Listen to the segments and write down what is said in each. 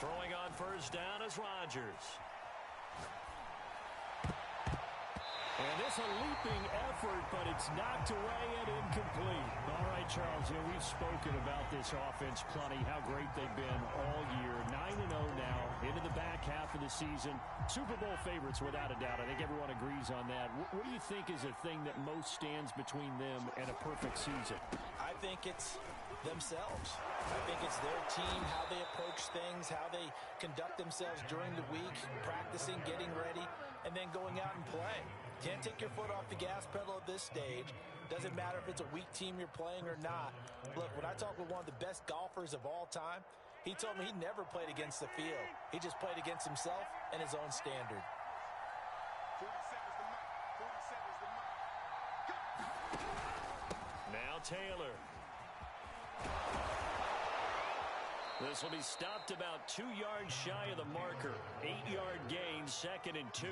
Throwing on first down is Rodgers. And this a leaping effort, but it's knocked away and incomplete. All right, Charles, we've spoken about this offense plenty, how great they've been all year. 9-0 now, into the back half of the season. Super Bowl favorites, without a doubt. I think everyone agrees on that. What do you think is the thing that most stands between them and a perfect season? I think it's themselves. I think it's their team, how they approach things, how they conduct themselves during the week, practicing, getting ready, and then going out and playing. Can't take your foot off the gas pedal at this stage. Doesn't matter if it's a weak team you're playing or not. Look, when I talk with one of the best golfers of all time, he told me he never played against the field. He just played against himself and his own standard. 47's the mark. 47's the mark. Now Taylor. This will be stopped about 2 yards shy of the marker. 8-yard gain, 2nd and 2.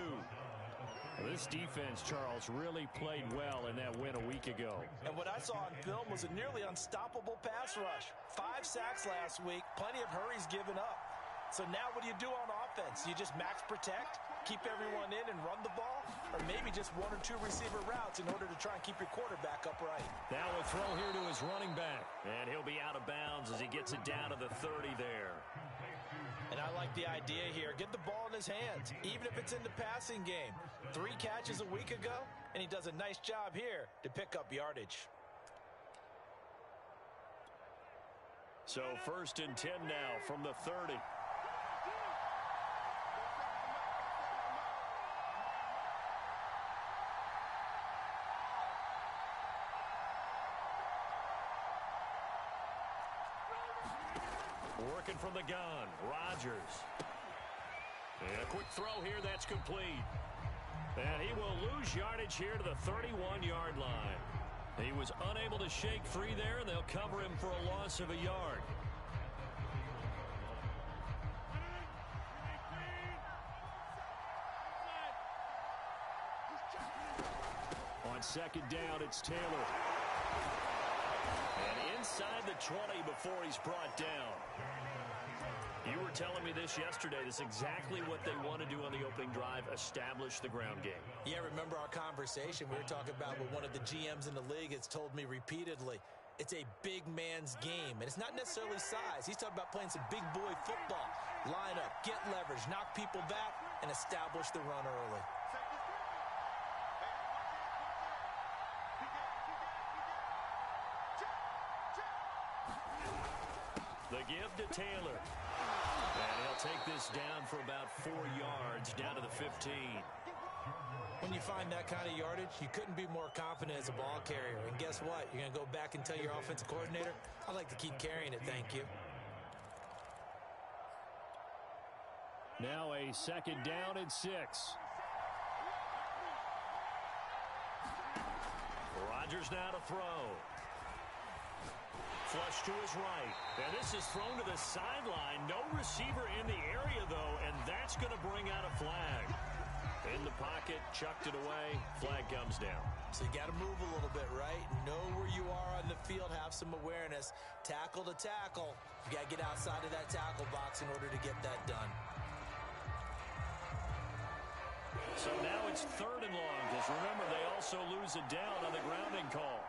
This defense, Charles, really played well in that win a week ago. And what I saw on film was a nearly unstoppable pass rush. 5 sacks last week, plenty of hurries given up. So now what do you do on offense? You just max protect, keep everyone in and run the ball, or maybe just 1 or 2 receiver routes in order to try and keep your quarterback upright. Now a throw here to his running back, and he'll be out of bounds as he gets it down to the 30 there. And I like the idea here. Get the ball in his hands, even if it's in the passing game. 3 catches a week ago, and he does a nice job here to pick up yardage. So 1st and 10 now from the 30. Working from the gun, Rodgers. And a quick throw here, that's complete. And he will lose yardage here to the 31-yard line. He was unable to shake free there, and they'll cover him for a loss of a yard. On 2nd down, it's Taylor. And inside the 20 before he's brought down. You were telling me this yesterday. This is exactly what they want to do on the opening drive, establish the ground game. Yeah, remember our conversation we were talking about with one of the GMs in the league has told me repeatedly, it's a big man's game. And it's not necessarily size. He's talking about playing some big boy football. Line up, get leverage, knock people back, and establish the run early. The give to Taylor. And he'll take this down for about 4 yards, down to the 15. When you find that kind of yardage, you couldn't be more confident as a ball carrier. And guess what? You're going to go back and tell your offensive coordinator, I'd like to keep carrying it, thank you. Now a 2nd down and 6. Rodgers now to throw. Flush to his right. And this is thrown to the sideline. No receiver in the area, though, and that's going to bring out a flag. In the pocket, chucked it away. Flag comes down. So you got to move a little bit, right? Know where you are on the field, have some awareness. Tackle to tackle. You got to get outside of that tackle box in order to get that done. So now it's 3rd and long, because remember, they also lose a down on the grounding call.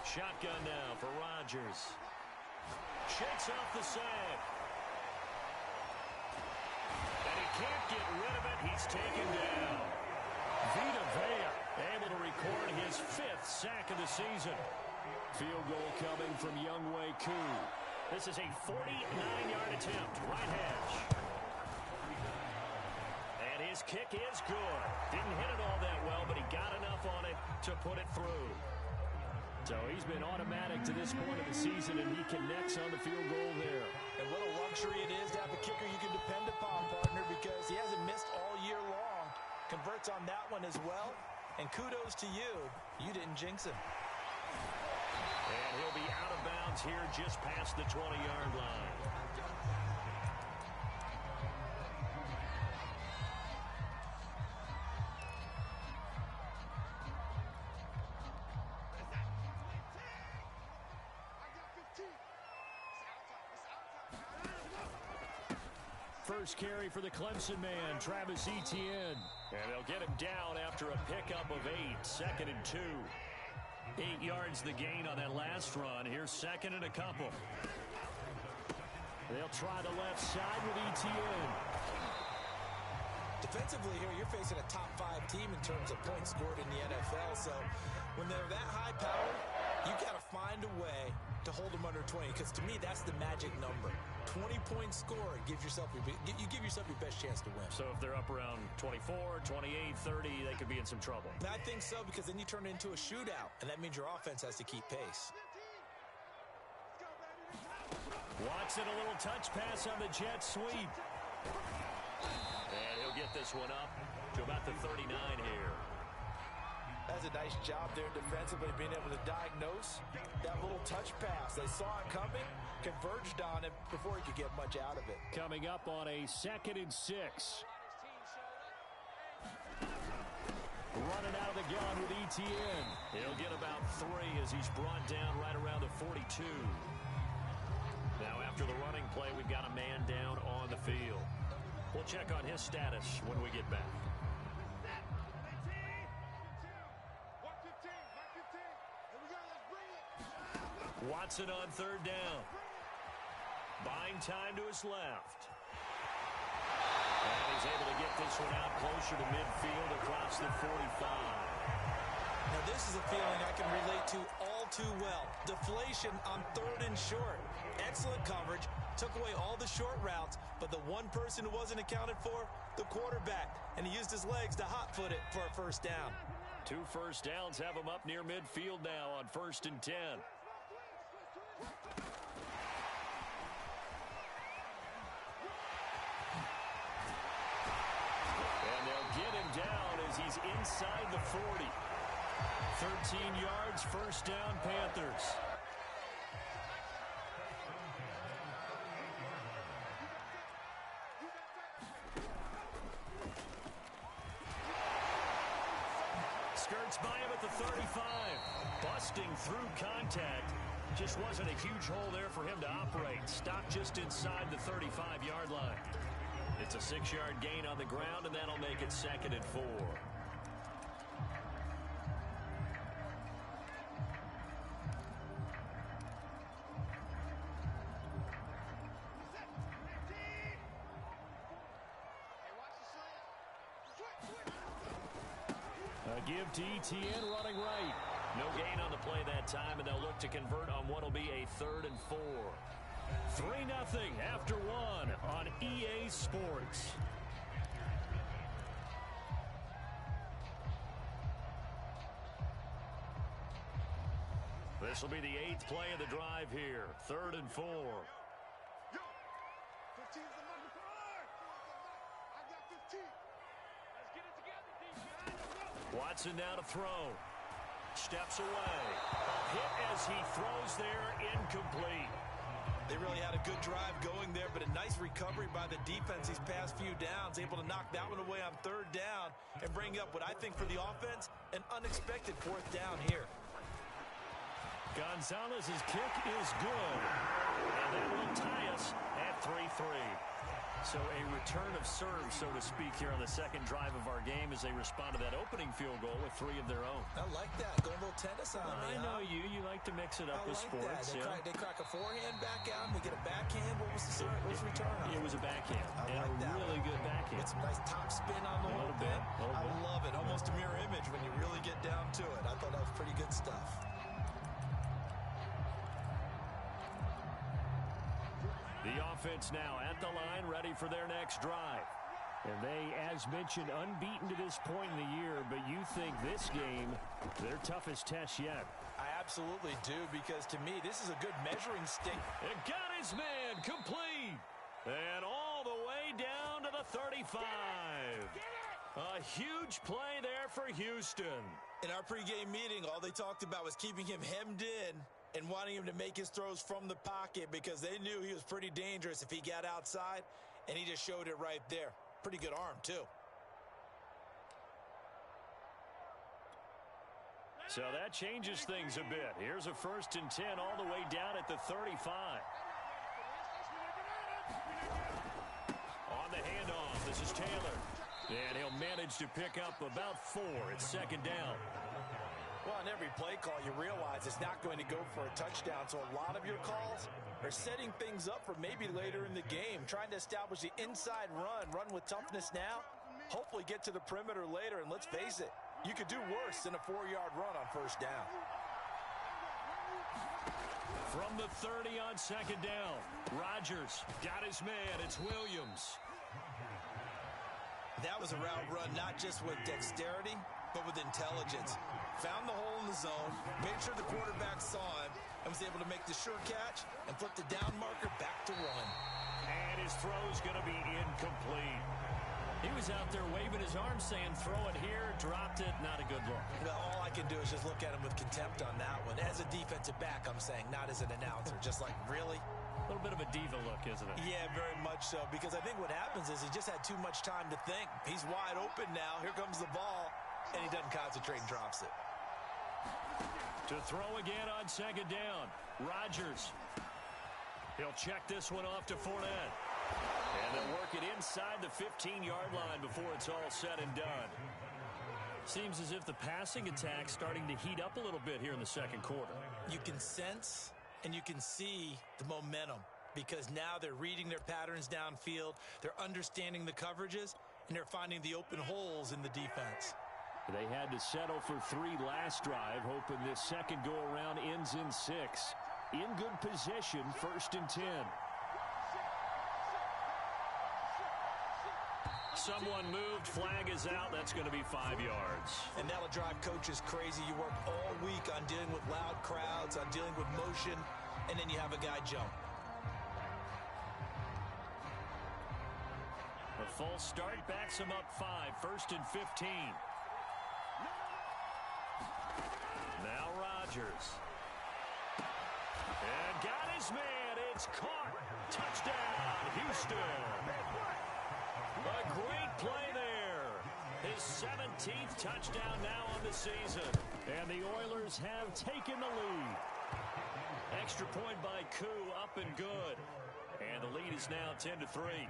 Shotgun now for Rodgers. Shakes off the sack. And he can't get rid of it. He's taken down. Vita Vea able to record his 5th sack of the season. Field goal coming from Younghoe Koo. This is a 49-yard attempt. Right hash. And his kick is good. Didn't hit it all that well, but he got enough on it to put it through. So he's been automatic to this point of the season, and he connects on the field goal there. And what a luxury it is to have a kicker you can depend upon, partner, because he hasn't missed all year long. Converts on that one as well. And kudos to you. You didn't jinx him. And he'll be out of bounds here just past the 20-yard line. First carry for the Clemson man, Travis Etienne. And they'll get him down after a pickup of 8, 2nd and 2. 8 yards the gain on that last run. Here's 2nd and a couple. They'll try the left side with Etienne. Defensively here, you're facing a top 5 team in terms of points scored in the NFL. So when they're that high powered, you got to find a way to hold them under 20. Because to me, that's the magic number. 20-point score gives yourself you give yourself your best chance to win. So if they're up around 24, 28, 30, they could be in some trouble. I think so, because then you turn it into a shootout, and that means your offense has to keep pace. Watson, a little touch pass on the jet sweep. And he'll get this one up to about the 39 here. That's a nice job there defensively, being able to diagnose that little touch pass. They saw it coming, converged on it before he could get much out of it. Coming up on a 2nd and 6. Running out of the gun with Etienne. He'll get about 3 as he's brought down right around the 42. Now after the running play, we've got a man down on the field. We'll check on his status when we get back. Watson on 3rd down. Buying time to his left. And he's able to get this one out closer to midfield across the 45. Now this is a feeling I can relate to all too well. Deflation on 3rd and short. Excellent coverage. Took away all the short routes, but the one person who wasn't accounted for, the quarterback. And he used his legs to hot-foot it for a 1st down. 2 first downs have him up near midfield now on 1st and 10. And they'll get him down as he's inside the 40. 13 yards, 1st down, Panthers. Skirts by him at the 35. Busting through contact. Just wasn't a huge hole there for him to operate. Stopped just inside the 35-yard line. It's a 6-yard gain on the ground, and that'll make it 2nd and 4. A give to Etienne running right. No gain on the play that time, and they'll look to convert on what will be a 3rd and 4. 3-0 after 1 on EA Sports. This will be the 8th play of the drive here. 3rd and 4. Watson now to throw. Steps away. Hit as he throws there, incomplete. They really had a good drive going there, but a nice recovery by the defense these past few downs, able to knock that one away on 3rd down and bring up what I think for the offense, an unexpected 4th down here. Gonzalez's kick is good, and that will tie us at 3-3. So a return of serve, so to speak, here on the 2nd drive of our game as they respond to that opening field goal with 3 of their own. I like that. Going a little tennis on me. I know you. You like to mix it up with sports. That. They crack a forehand back out, and they get a backhand. What was the return on? It was a backhand. I like that. Really good backhand. With some nice top spin on the whole bit. I love it. Almost a mirror image when you really get down to it. I thought that was pretty good stuff. The offense now at the line, ready for their next drive. And they, as mentioned, unbeaten to this point in the year, but you think this game, their toughest test yet. I absolutely do, because to me, this is a good measuring stick. And got his man complete. And all the way down to the 35. A huge play there for Houston. In our pregame meeting, all they talked about was keeping him hemmed in and wanting him to make his throws from the pocket, because they knew he was pretty dangerous if he got outside, and he just showed it right there. Pretty good arm, too. So that changes things a bit. Here's a 1st and 10 all the way down at the 35. Taylor. And he'll manage to pick up about 4 at second down. Well, on every play call, you realize it's not going to go for a touchdown. So a lot of your calls are setting things up for maybe later in the game, trying to establish the inside run with toughness now, hopefully get to the perimeter later. And let's face it, you could do worse than a 4-yard run on first down. From the 30 on second down, Rodgers got his man. It's Williams. That was a route run not just with dexterity, but with intelligence. Found the hole in the zone, made sure the quarterback saw him, and was able to make the sure catch and flip the down marker back to run. And his throw's going to be incomplete. He was out there waving his arms saying, throw it here, dropped it, not a good look. Well, all I can do is just look at him with contempt on that one. As a defensive back, I'm saying, not as an announcer. Just like, really? A little bit of a diva look, isn't it? Yeah, very much so, because I think what happens is he just had too much time to think. He's wide open now. Here comes the ball, and he doesn't concentrate and drops it. To throw again on second down, Rodgers. He'll check this one off to Fournette. And they'll work it inside the 15-yard line before it's all said and done. Seems as if the passing attack's starting to heat up a little bit here in the second quarter. You can sense and you can see the momentum because now they're reading their patterns downfield, they're understanding the coverages, and they're finding the open holes in the defense. They had to settle for 3 last drive, hoping this second go-around ends in 6. In good position, 1st and 10. Someone moved, flag is out, that's going to be 5 yards. And that'll drive coaches crazy. You work all week on dealing with loud crowds, on dealing with motion, and then you have a guy jump. A false start backs him up 5, 1st and 15. Now Rodgers. And got his man, it's caught. Touchdown, Houston. A great play there. His 17th touchdown now on the season. And the Oilers have taken the lead. Extra point by Koo, up and good. And the lead is now 10-3.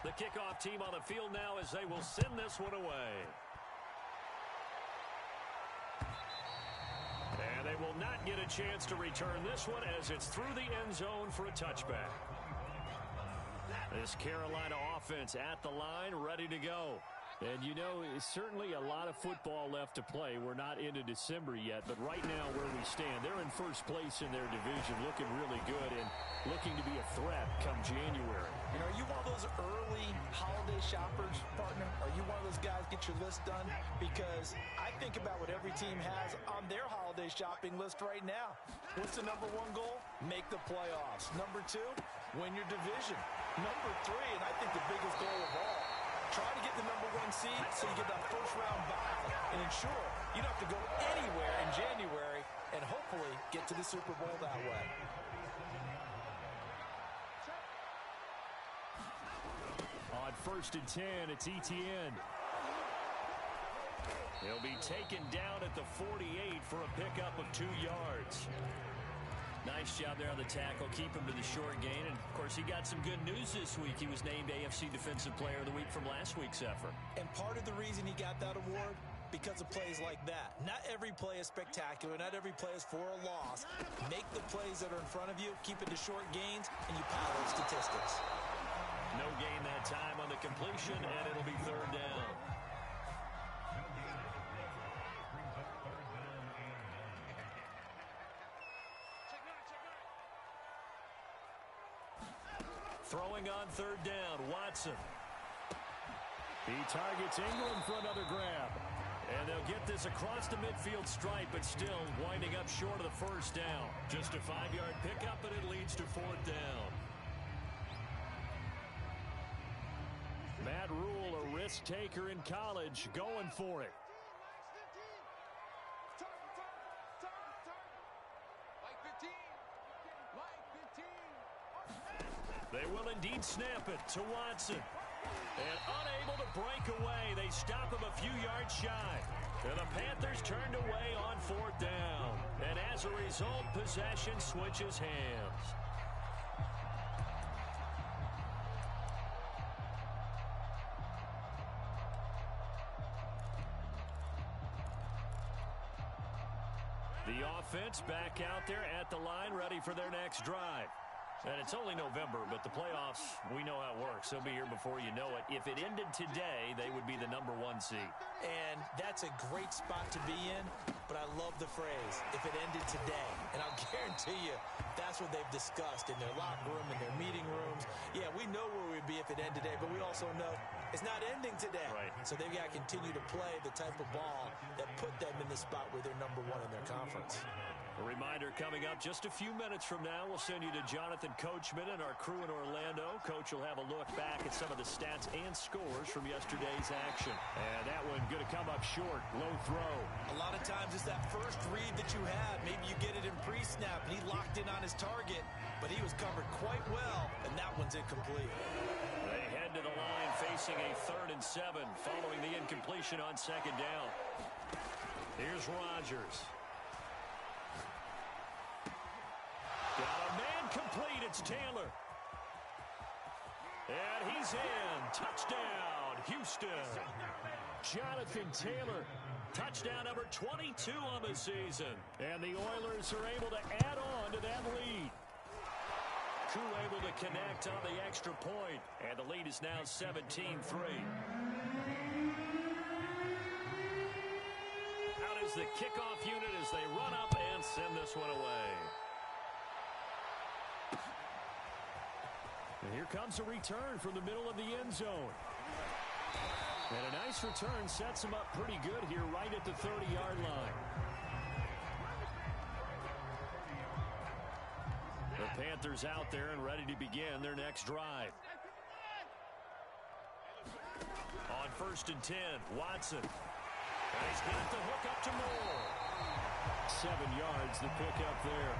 The kickoff team on the field now as they will send this one away. And they will not get a chance to return this one as it's through the end zone for a touchback. This Carolina offense at the line, ready to go. And, you know, certainly a lot of football left to play. We're not into December yet, but right now where we stand, they're in first place in their division, looking really good and looking to be a threat come January. And are you one of those early holiday shoppers, partner? Are you one of those guys get your list done? Because I think about what every team has on their holiday shopping list right now. What's the number 1 goal? Make the playoffs. Number 2, win your division. Number 3, and I think the biggest goal of all, try to get the number 1 seed so you get that first-round bye and ensure you don't have to go anywhere in January and hopefully get to the Super Bowl that way. On 1st and 10, it's Etienne. He'll be taken down at the 48 for a pickup of 2 yards. Nice job there on the tackle. Keep him to the short gain. And, of course, he got some good news this week. He was named AFC Defensive Player of the Week from last week's effort. And part of the reason he got that award, because of plays like that. Not every play is spectacular. Not every play is for a loss. Make the plays that are in front of you, keep it to short gains, and you pile up statistics. No gain that time on the completion, and it'll be 3rd down. Throwing on 3rd down, Watson. He targets Ingram for another grab. And they'll get this across the midfield stripe, but still winding up short of the 1st down. Just a 5-yard pickup, and it leads to 4th down. Matt Rule, a risk taker in college, going for it. They will indeed snap it to Watson. And unable to break away, they stop him a few yards shy. And the Panthers turned away on 4th down. And as a result, possession switches hands. The offense back out there at the line, ready for their next drive. And it's only November, but the playoffs, we know how it works. They'll be here before you know it. If it ended today, they would be the #1 seed. And that's a great spot to be in, but I love the phrase, if it ended today. And I'll guarantee you, that's what they've discussed in their locker room, in their meeting rooms. Yeah, we know where we'd be if it ended today, but we also know it's not ending today. Right. So they've got to continue to play the type of ball that put them in the spot where they're #1 in their conference. A reminder coming up just a few minutes from now. We'll send you to Jonathan Coachman and our crew in Orlando. Coach will have a look back at some of the stats and scores from yesterday's action. And that one going to come up short. Low throw. A lot of times it's that first read that you had. Maybe you get it in pre-snap and he locked in on his target, but he was covered quite well, and that one's incomplete. They head to the line facing a 3rd and 7 following the incompletion on 2nd down. Here's Rodgers. Got a man complete. It's Taylor. And he's in. Touchdown, Houston. Jonathan Taylor. Touchdown number 22 on the season. And the Oilers are able to add on to that lead. Koo able to connect on the extra point. And the lead is now 17-3. Out is the kickoff unit as they run up and send this one away. And here comes a return from the middle of the end zone. And a nice return sets him up pretty good here right at the 30-yard line. The Panthers out there and ready to begin their next drive. On 1st and 10, Watson. And he's got the hook up to Moore. 7 yards, the pick up there.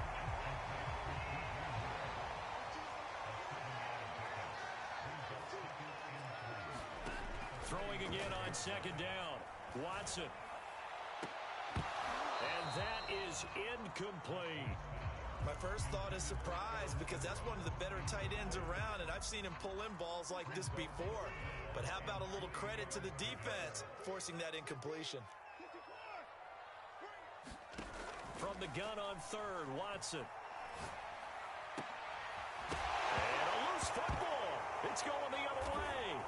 Throwing again on 2nd down. Watson. And that is incomplete. My first thought is surprise because that's one of the better tight ends around, and I've seen him pull in balls like this before. But how about a little credit to the defense forcing that incompletion? From the gun on 3rd, Watson. And a loose football. It's going the other way.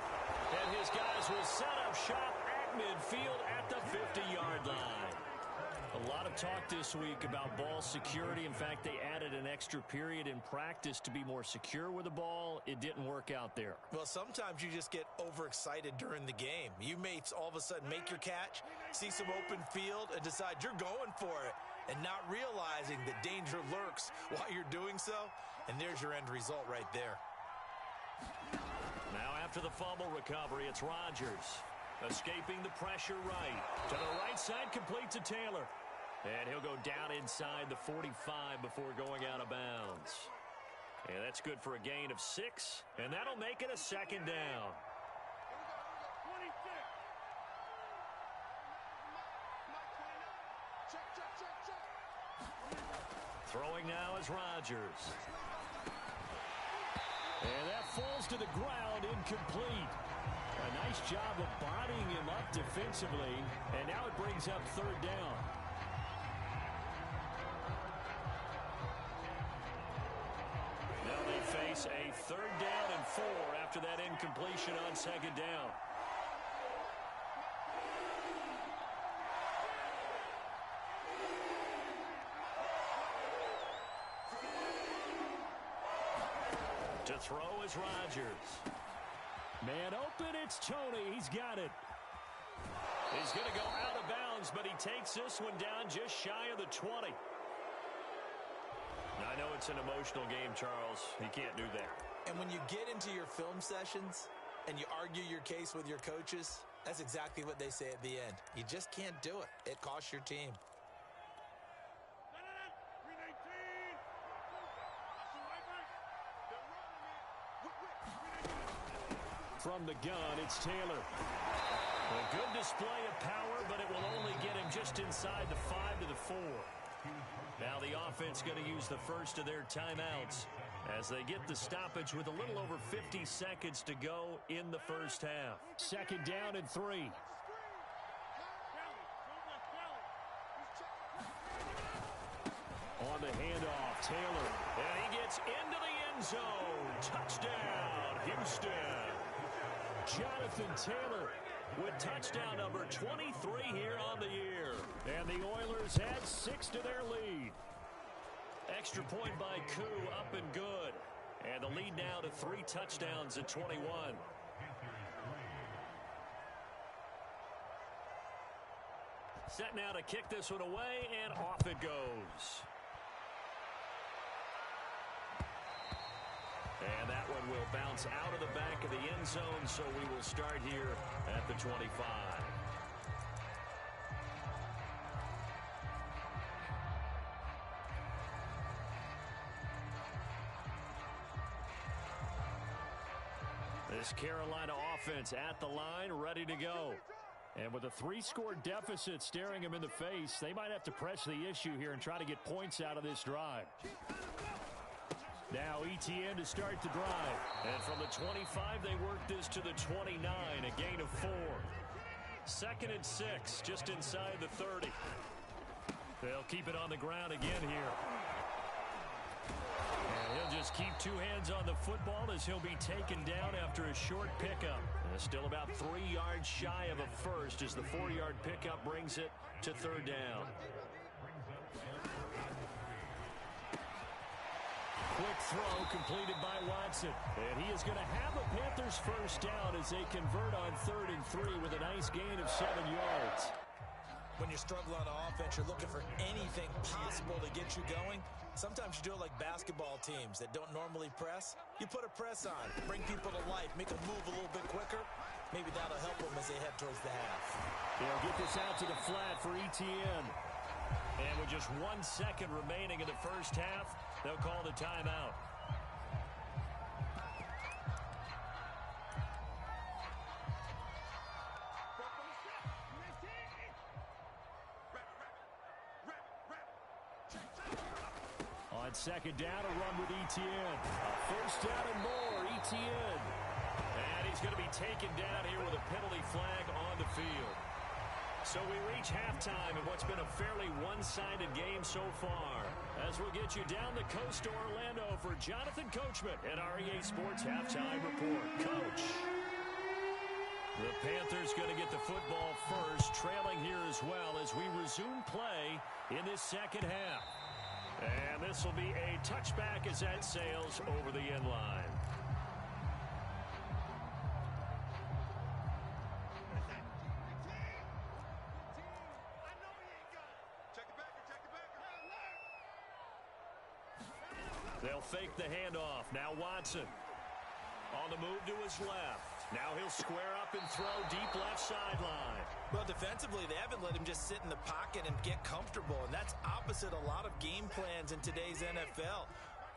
And his guys will set up shop at midfield at the 50-yard line. A lot of talk this week about ball security. In fact, they added an extra period in practice to be more secure with the ball. It didn't work out there. Well, sometimes you just get overexcited during the game. You may all of a sudden make your catch, see some open field, and decide you're going for it, and not realizing that danger lurks while you're doing so. And there's your end result right there. Now after the fumble recovery, it's Rodgers. Escaping the pressure right. To the right side, complete to Taylor. And he'll go down inside the 45 before going out of bounds. And that's good for a gain of 6. And that'll make it a 2nd down. Throwing now is Rodgers. And that falls to the ground, incomplete. A nice job of bodying him up defensively. And now it brings up 3rd down. Now they face a 3rd down and 4 after that incompletion on 2nd down. To throw is Rodgers. Man open, it's Tony. He's got it. He's going to go out of bounds, but he takes this one down just shy of the 20. Now, I know it's an emotional game, Charles. He can't do that. And when you get into your film sessions and you argue your case with your coaches, that's exactly what they say at the end. You just can't do it. It costs your team. From the gun, it's Taylor. A good display of power, but it will only get him just inside the 5 to the 4. Now the offense going to use the first of their timeouts as they get the stoppage with a little over 50 seconds to go in the first half. 2nd down and 3. Taylor. And he gets into the end zone. Touchdown, Houston. Jonathan Taylor with touchdown number 23 here on the year. And the Oilers add 6 to their lead. Extra point by Koo, up and good. And the lead now to 3 touchdowns at 21. Set now to kick this one away, and off it goes. And that one will bounce out of the back of the end zone, so we will start here at the 25. This Carolina offense at the line, ready to go. And with a 3-score deficit staring him in the face, they might have to press the issue here and try to get points out of this drive. Now ETN to start the drive. And from the 25, they work this to the 29, a gain of 4. 2nd and 6, just inside the 30. They'll keep it on the ground again here. And he'll just keep 2 hands on the football as he'll be taken down after a short pickup. And still about 3 yards shy of a first as the 4-yard pickup brings it to 3rd down. Quick throw completed by Watson. And he is going to have a Panthers first down as they convert on 3rd and 3 with a nice gain of 7 yards. When you struggle on offense, you're looking for anything possible to get you going. Sometimes you do it like basketball teams that don't normally press. You put a press on, bring people to life, make them move a little bit quicker. Maybe that'll help them as they head towards the half. They'll get this out to the flat for ETN. And with just 1 second remaining in the first half, they'll call the timeout. On 2nd down, a run with ETN. A first down and more, ETN. And he's going to be taken down here with a penalty flag on the field. So we reach halftime in what's been a fairly one-sided game so far. As we'll get you down the coast to Orlando for Jonathan Coachman at our EA Sports Halftime Report. Coach. The Panthers going to get the football first, trailing here as well as we resume play in this second half. And this will be a touchback as that sails over the end line. They'll fake the handoff. Now Watson on the move to his left. Now he'll square up and throw deep left sideline. Well, defensively, they haven't let him just sit in the pocket and get comfortable, and that's opposite a lot of game plans in today's NFL.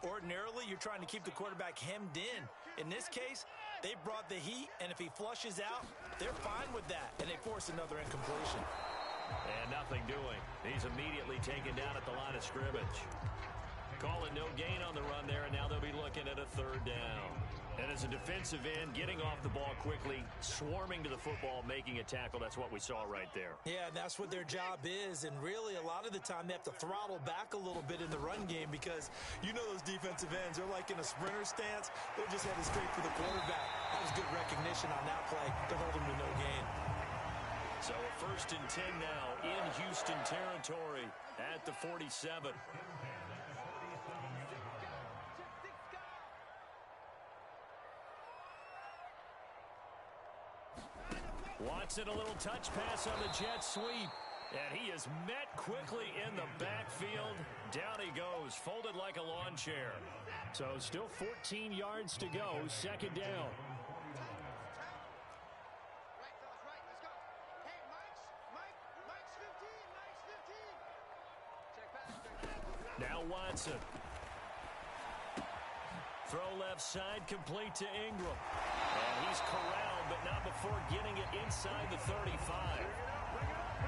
Ordinarily, you're trying to keep the quarterback hemmed in. In this case, they brought the heat, and if he flushes out, they're fine with that, and they force another incompletion. And nothing doing. He's immediately taken down at the line of scrimmage. Call it no gain on the run there, and now they'll be looking at a 3rd down. And as a defensive end, getting off the ball quickly, swarming to the football, making a tackle, that's what we saw right there. Yeah, that's what their job is, and really a lot of the time they have to throttle back a little bit in the run game because you know those defensive ends, they're like in a sprinter stance. They're just headed straight for the quarterback. That was good recognition on that play to hold him to no gain. So a 1st and 10 now in Houston territory at the 47. Watson, a little touch pass on the jet sweep. And he is met quickly in the backfield. Down he goes, folded like a lawn chair. So still 14 yards to go, 2nd down. Now Watson. Throw left side, complete to Ingram. And he's corralled, but not before getting it inside the 35.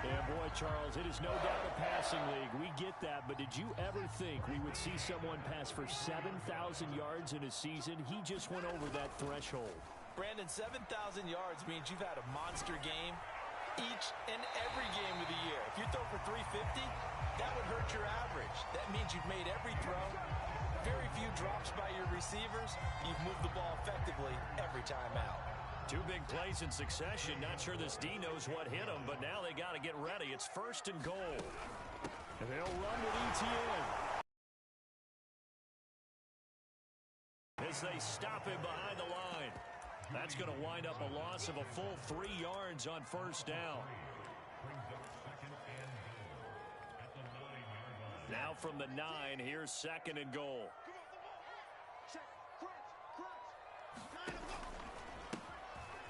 Yeah, boy, Charles, it is no doubt a passing league. We get that, but did you ever think we would see someone pass for 7,000 yards in a season? He just went over that threshold. Brandon, 7,000 yards means you've had a monster game each and every game of the year. If you throw for 350, That would hurt your average. That means you've made every throw, very few drops by your receivers. You've moved the ball effectively every time out. Two big plays in succession. Not sure this D knows what hit him, but now they got to get ready. It's 1st and goal. And they'll run with ETN. As they stop him behind the line. That's going to wind up a loss of a full 3 yards on 1st down. Now from the 9, here's 2nd and goal.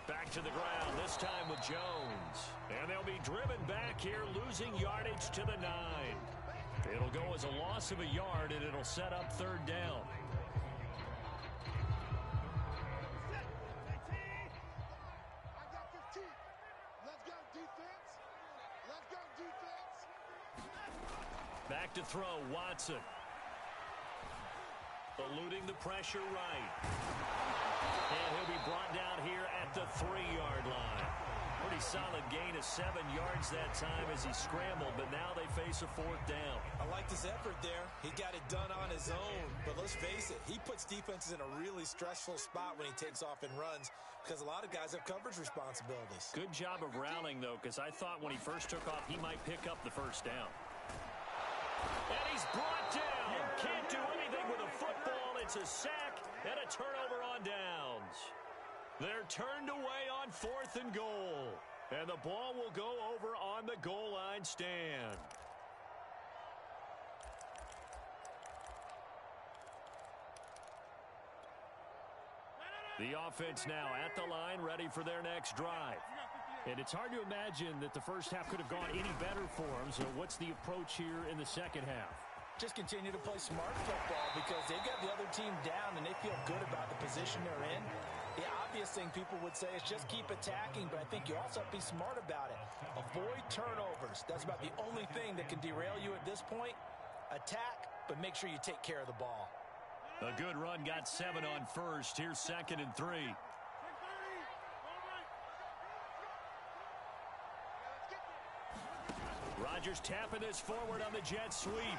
Back to the ground, this time with Jones. And they'll be driven back here, losing yardage to the 9. It'll go as a loss of a yard, and it'll set up 3rd down. Back to throw, Watson. Eluding the pressure right. And he'll be brought down here at the 3-yard line. Pretty solid gain of 7 yards that time as he scrambled, but now they face a 4th down. I like his effort there. He got it done on his own. But let's face it, he puts defenses in a really stressful spot when he takes off and runs because a lot of guys have coverage responsibilities. Good job of rallying, though, because I thought when he first took off, he might pick up the 1st down. And he's brought down. Can't do anything with a football. It's a sack and a turnover on downs. They're turned away on 4th and goal. And the ball will go over on the goal line stand. The offense now at the line, ready for their next drive. And it's hard to imagine that the first half could have gone any better for them. So what's the approach here in the second half? Just continue to play smart football because they've got the other team down and they feel good about the position they're in. The obvious thing people would say is just keep attacking, but I think you also have to be smart about it. Avoid turnovers. That's about the only thing that can derail you at this point. Attack, but make sure you take care of the ball. A good run, got 7 on 1st. Here's 2nd and 3. Rodgers tapping this forward on the jet sweep.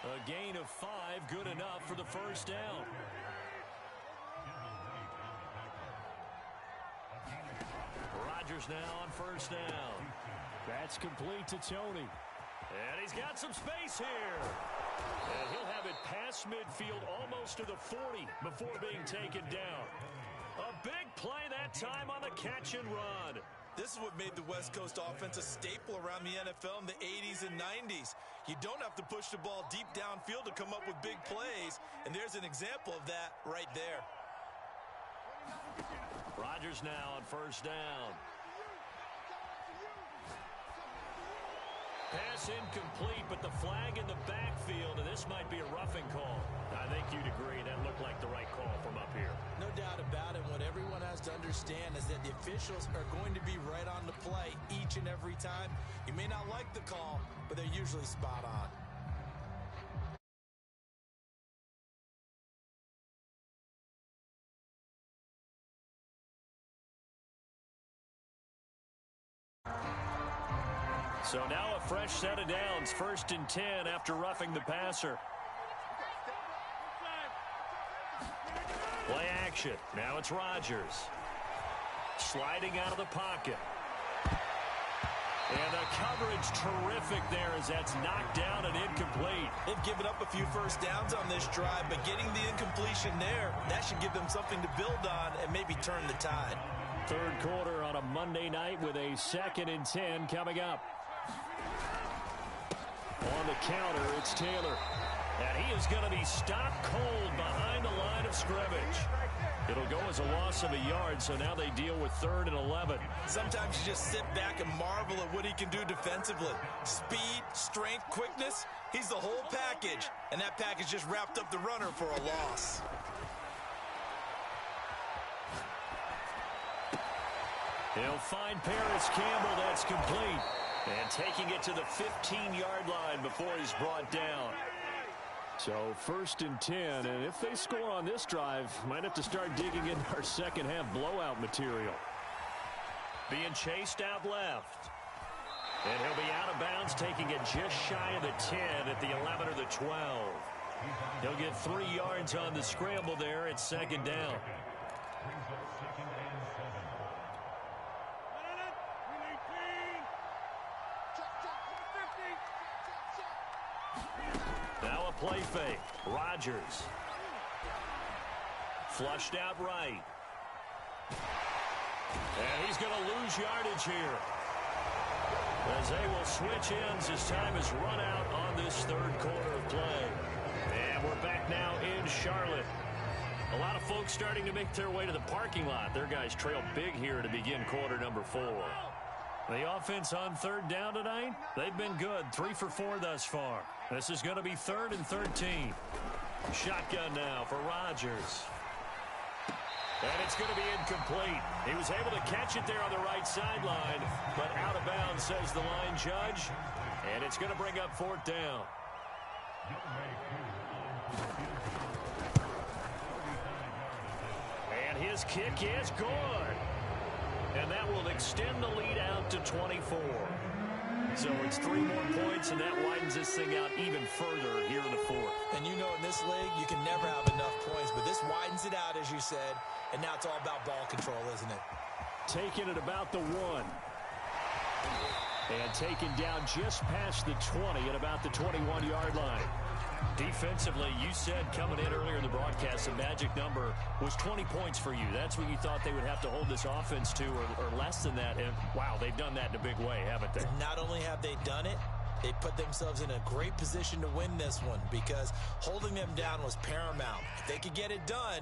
A gain of 5, good enough for the 1st down. Rodgers now on 1st down. That's complete to Tony. And he's got some space here. And he'll have it past midfield almost to the 40 before being taken down. A big play that time on the catch and run. This is what made the West Coast offense a staple around the NFL in the 80s and 90s. You don't have to push the ball deep downfield to come up with big plays, and there's an example of that right there. Rodgers now on 1st down. Pass incomplete, but the flag in the backfield, and this might be a roughing call. I think you'd agree that looked like the right call from up here. No doubt about it. What everyone has to understand is that the officials are going to be right on the play each and every time. You may not like the call, but they're usually spot on. So now a fresh set of downs, 1st and 10 after roughing the passer. Play action. Now it's Rodgers. Sliding out of the pocket. And the coverage terrific there as that's knocked down and incomplete. They've given up a few 1st downs on this drive, but getting the incompletion there, that should give them something to build on and maybe turn the tide. 3rd quarter on a Monday night with a 2nd and 10 coming up. On the counter, it's Taylor. And he is going to be stopped cold behind the line of scrimmage. It'll go as a loss of a yard, so now they deal with 3rd and 11. Sometimes you just sit back and marvel at what he can do defensively. Speed, strength, quickness, he's the whole package. And that package just wrapped up the runner for a loss. He'll find Paris Campbell. That's complete. And taking it to the 15-yard line before he's brought down. So 1st and 10, and if they score on this drive, might have to start digging in our second half blowout material. Being chased out left. And he'll be out of bounds, taking it just shy of the 10 at the 11 or the 12. He'll get 3 yards on the scramble there at second down. Now a play fake. Rodgers. Flushed out right. And he's going to lose yardage here, as they will switch ends as time is run out on this third quarter of play. And we're back now in Charlotte. A lot of folks starting to make their way to the parking lot. Their guys trail big here to begin quarter number 4. The offense on third down tonight, they've been good. 3 for 4 thus far. This is going to be 3rd and 13. Shotgun now for Rodgers. And it's going to be incomplete. He was able to catch it there on the right sideline, but out of bounds, says the line judge. And it's going to bring up 4th down. And his kick is good. And that will extend the lead out to 24. So it's 3 more points, and that widens this thing out even further here in the 4th. And you know, in this league, you can never have enough points, but this widens it out, as you said, and now it's all about ball control, isn't it? Taking it about the 1. And taken down just past the 20 at about the 21-yard line. Defensively, you said coming in earlier in the broadcast, the magic number was 20 points for you. That's what you thought they would have to hold this offense to, or less than that. And, wow, they've done that in a big way, haven't they? Not only have they done it, they put themselves in a great position to win this one, because holding them down was paramount. If they could get it done,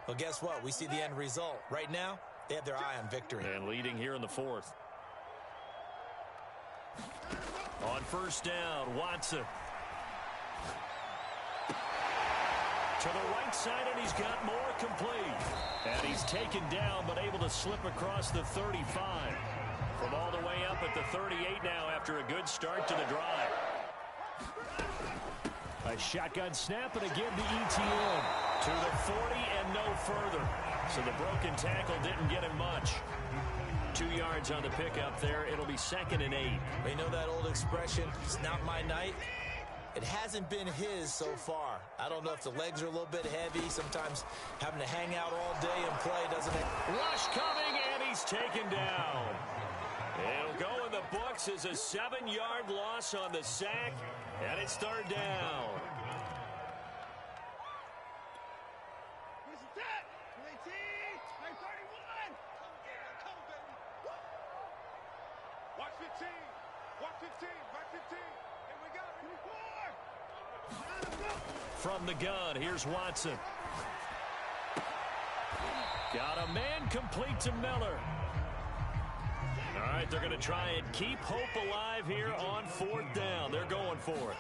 well, guess what? We see the end result. Right now, they have their eye on victory. And leading here in the 4th. On first down, Watson. To the right side, and he's got more complete. And he's taken down, but able to slip across the 35. From all the way up at the 38 now after a good start to the drive. A shotgun snap, and again to ETN. To the 40 and no further. So the broken tackle didn't get him much. 2 yards on the pickup there. It'll be 2nd and 8. You know that old expression, it's not my night? It hasn't been his so far. I don't know if the legs are a little bit heavy. Sometimes having to hang out all day and play doesn't it? Rush coming, and he's taken down. It'll go in the books as a 7-yard loss on the sack, and it's 3rd down. Watch 15. Watch 15. Watch 15. Here we go. From the gun, here's Watson. Got a man complete to Miller. All right, they're going to try and keep hope alive here on 4th down. They're going for it.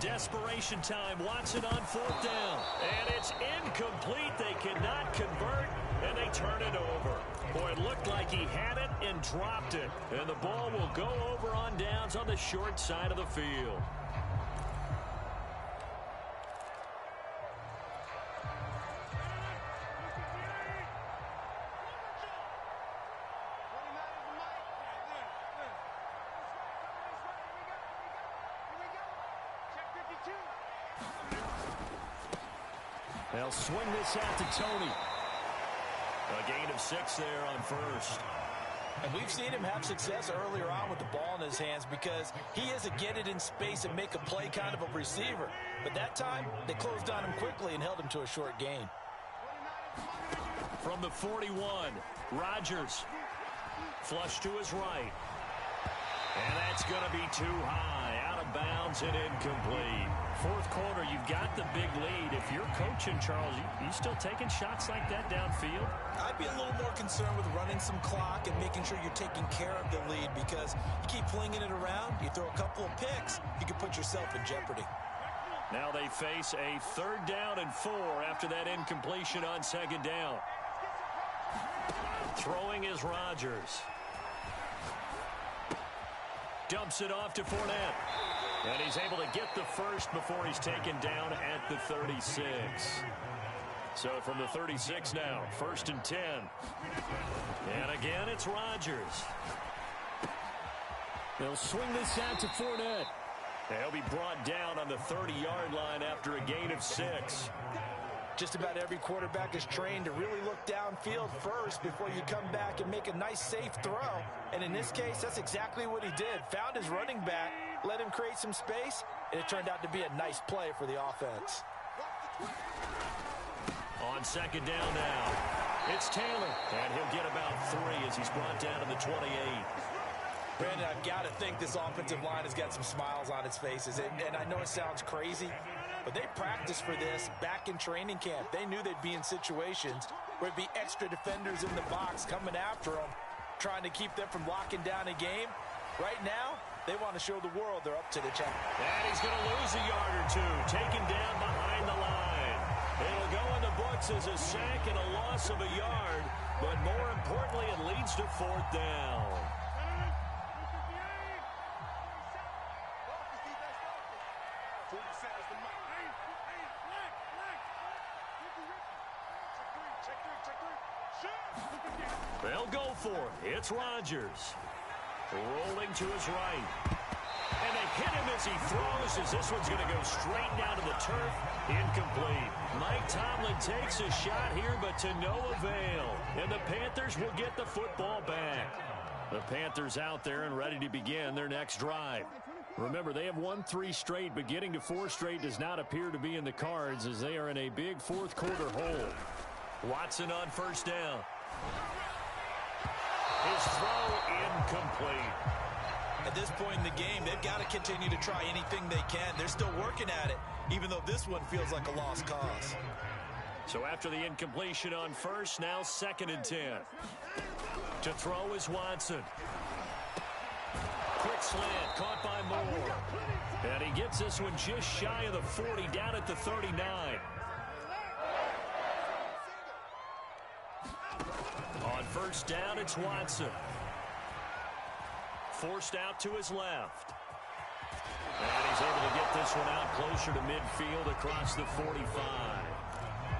Desperation time. Watson on 4th down. And it's incomplete. They cannot convert, and they turn it over. Boy, it looked like he had it and dropped it. And the ball will go over on downs on the short side of the field. They'll swing this out to Tony. A gain of 6 there on first. And we've seen him have success earlier on with the ball in his hands, because he is a get it in space and make a play kind of a receiver. But that time, they closed on him quickly and held him to a short gain. From the 41, Rodgers. Flush to his right. And that's going to be too high. Out of bounds and incomplete. 4th quarter, you've got the big lead. If you're coaching, Charles, you still taking shots like that downfield? I'd be a little more concerned with running some clock and making sure you're taking care of the lead, because you keep flinging it around, you throw a couple of picks, you can put yourself in jeopardy. Now they face a 3rd down and 4 after that incompletion on 2nd down. Throwing is Rodgers. Dumps it off to Fournette. And he's able to get the first before he's taken down at the 36. So from the 36 now, 1st and 10. And again, it's Rodgers. They'll swing this out to Fournette. He'll be brought down on the 30-yard line after a gain of 6. Just about every quarterback is trained to really look downfield first before you come back and make a nice, safe throw. And in this case, that's exactly what he did. Found his running back, let him create some space, and it turned out to be a nice play for the offense. On second down now, it's Taylor, and he'll get about 3 as he's brought down to the 28. Brandon, I've got to think this offensive line has got some smiles on its faces. And I know it sounds crazy, but they practiced for this back in training camp. They knew they'd be in situations where it'd be extra defenders in the box coming after them, trying to keep them from locking down a game. Right now, they want to show the world they're up to the challenge. And he's going to lose a yard or 2, taken down behind the line. It'll go in the books as a sack and a loss of a yard, but more importantly, it leads to 4th down. They'll go for it. It's Rodgers. Rolling to his right. And they hit him as he throws, as this one's going to go straight down to the turf. Incomplete. Mike Tomlin takes a shot here, but to no avail. And the Panthers will get the football back. The Panthers out there and ready to begin their next drive. Remember, they have won 3 straight, but getting to 4 straight does not appear to be in the cards as they are in a big fourth-quarter hole. Watson on first down. His throw incomplete. At this point in the game, they've got to continue to try anything they can. They're still working at it, even though this one feels like a lost cause. So after the incompletion on first, now 2nd and 10. To throw is Watson. Quick slant, caught by Moore. And he gets this one just shy of the 40, down at the 39. On first down, it's Watson. Forced out to his left. And he's able to get this one out closer to midfield across the 45.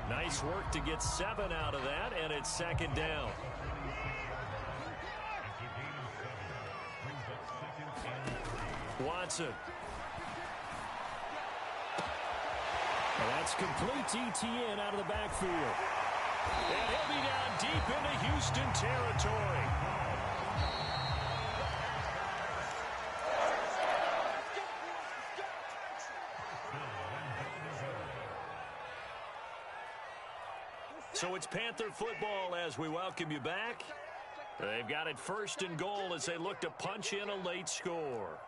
Nice work to get 7 out of that, and it's 2nd down. Watson. And that's complete to ETN out of the backfield. And he'll be down deep into Houston territory. So it's Panther football as we welcome you back. They've got it 1st and goal as they look to punch in a late score.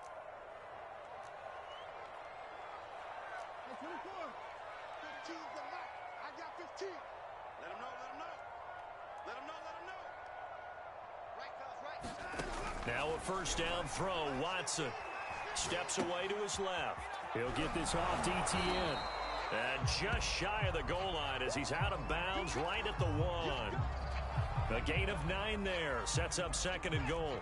Now a first down throw. Watson steps away to his left. He'll get this off to ETN. And just shy of the goal line as he's out of bounds right at the 1. A gain of 9 there. Sets up 2nd and goal.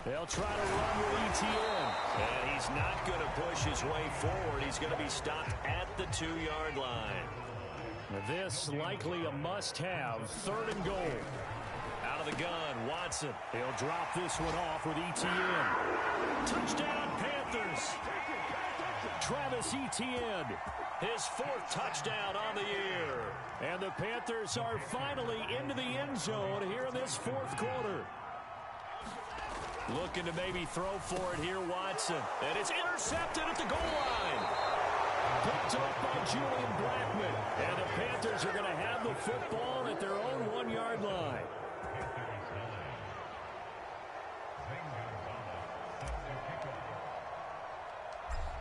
They'll try to run with ETN. And he's not going to push his way forward. He's going to be stopped at the 2-yard line. This likely a must-have. 3rd and goal. Out of the gun, Watson. He'll drop this one off with ETN. Touchdown, Panthers. Travis Etienne. His 4th touchdown on the year. And the Panthers are finally into the end zone here in this 4th quarter. Looking to maybe throw for it here, Watson. And it's intercepted at the goal line. Picked up by Julian Blackman. And the Panthers are going to have the football at their own 1-yard line.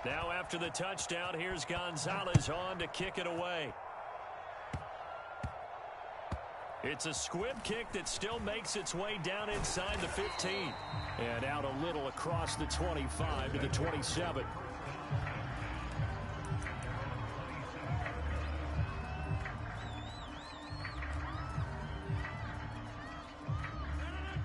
Now after the touchdown, here's Gonzalez on to kick it away. It's a squib kick that still makes its way down inside the 15. And out a little across the 25 to the 27.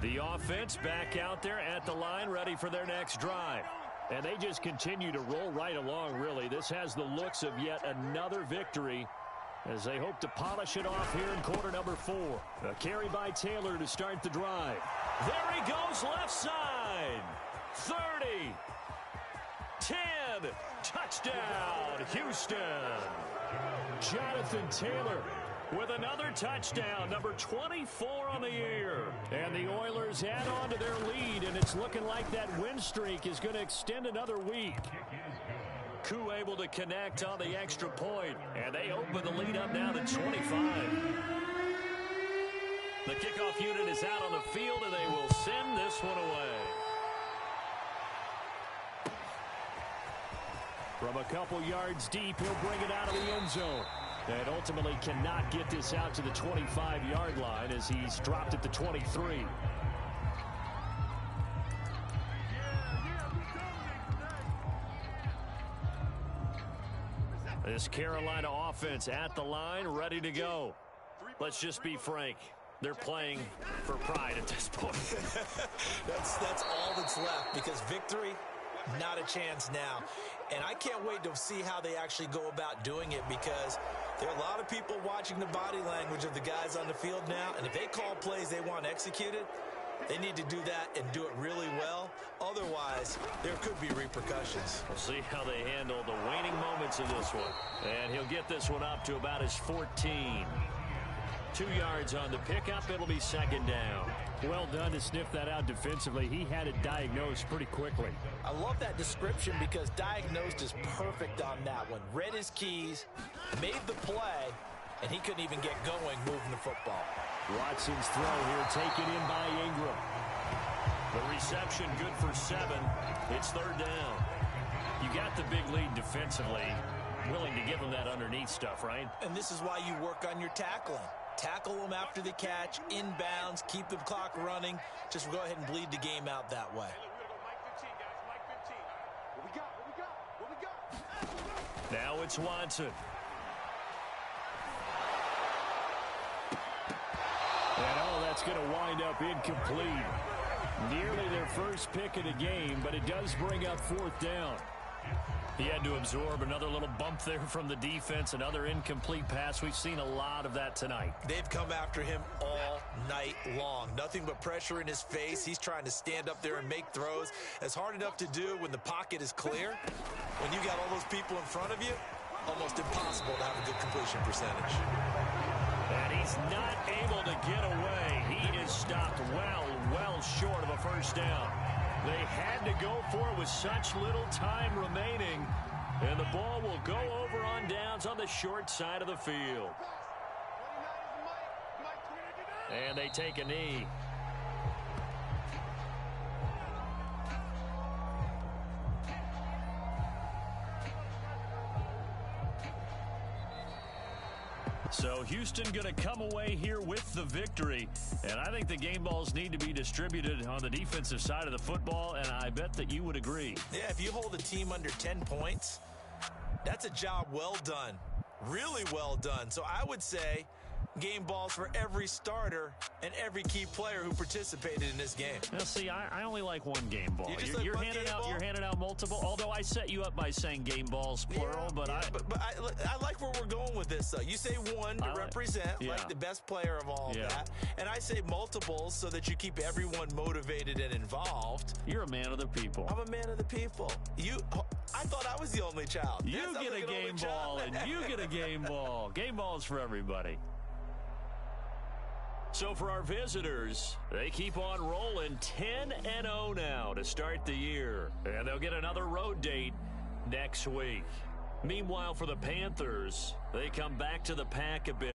The offense back out there at the line, ready for their next drive. And they just continue to roll right along, really. This has the looks of yet another victory as they hope to polish it off here in quarter number 4. A carry by Taylor to start the drive. There he goes, left side. 30. 10. Touchdown, Houston. Jonathan Taylor with another touchdown, number 24 on the year. And the Oilers add on to their lead, and it's looking like that win streak is going to extend another week. Koo able to connect on the extra point, and they open the lead up now to 25. The kickoff unit is out on the field, and they will send this one away. From a couple yards deep, he'll bring it out of the end zone. And ultimately cannot get this out to the 25-yard line as he's dropped at the 23. This Carolina offense at the line, ready to go. Let's just be frank. They're playing for pride at this point. That's all that's left, because victory, not a chance now. And I can't wait to see how they actually go about doing it, because there are a lot of people watching the body language of the guys on the field now, and if they call plays they want executed, they need to do that and do it really well. Otherwise, there could be repercussions. We'll see how they handle the waning moments of this one. And he'll get this one up to about his 14. 2 yards on the pickup. It'll be second down. Well done to sniff that out defensively. He had it diagnosed pretty quickly. I love that description, because diagnosed is perfect on that one. Read his keys, made the play, and he couldn't even get going moving the football. Watson's throw here taken in by Ingram. The reception good for 7. It's third down. You got the big lead defensively. Willing to give them that underneath stuff, right? And this is why you work on your tackling. Tackle them after the catch, inbounds, keep the clock running. Just go ahead and bleed the game out that way. Now it's Watson. And that's going to wind up incomplete. Nearly their first pick of the game, but it does bring up fourth down. He had to absorb another little bump there from the defense, another incomplete pass. We've seen a lot of that tonight. They've come after him all night long. Nothing but pressure in his face. He's trying to stand up there and make throws. It's hard enough to do when the pocket is clear. When you got all those people in front of you, almost impossible to have a good completion percentage. And he's not able to get away. He is stopped well short of a first down. They had to go for it with such little time remaining. And the ball will go over on downs on the short side of the field. And they take a knee. So Houston going to come away here with the victory. And I think the game balls need to be distributed on the defensive side of the football, and I bet that you would agree. Yeah, if you hold a team under 10 points, that's a job well done. Really well done. So I would say game balls for every starter and every key player who participated in this game. Now, see, I only like one game ball. You're handing out multiple. Although I set you up by saying game balls plural, but I like where we're going with this. Though you say one to represent like the best player of all that, and I say multiples so that you keep everyone motivated and involved. You're a man of the people. I'm a man of the people. I thought I was the only child. You get a game ball, and you get a game ball. Game balls for everybody. So for our visitors, they keep on rolling 10-0 now to start the year. And they'll get another road date next week. Meanwhile, for the Panthers, they come back to the pack a bit.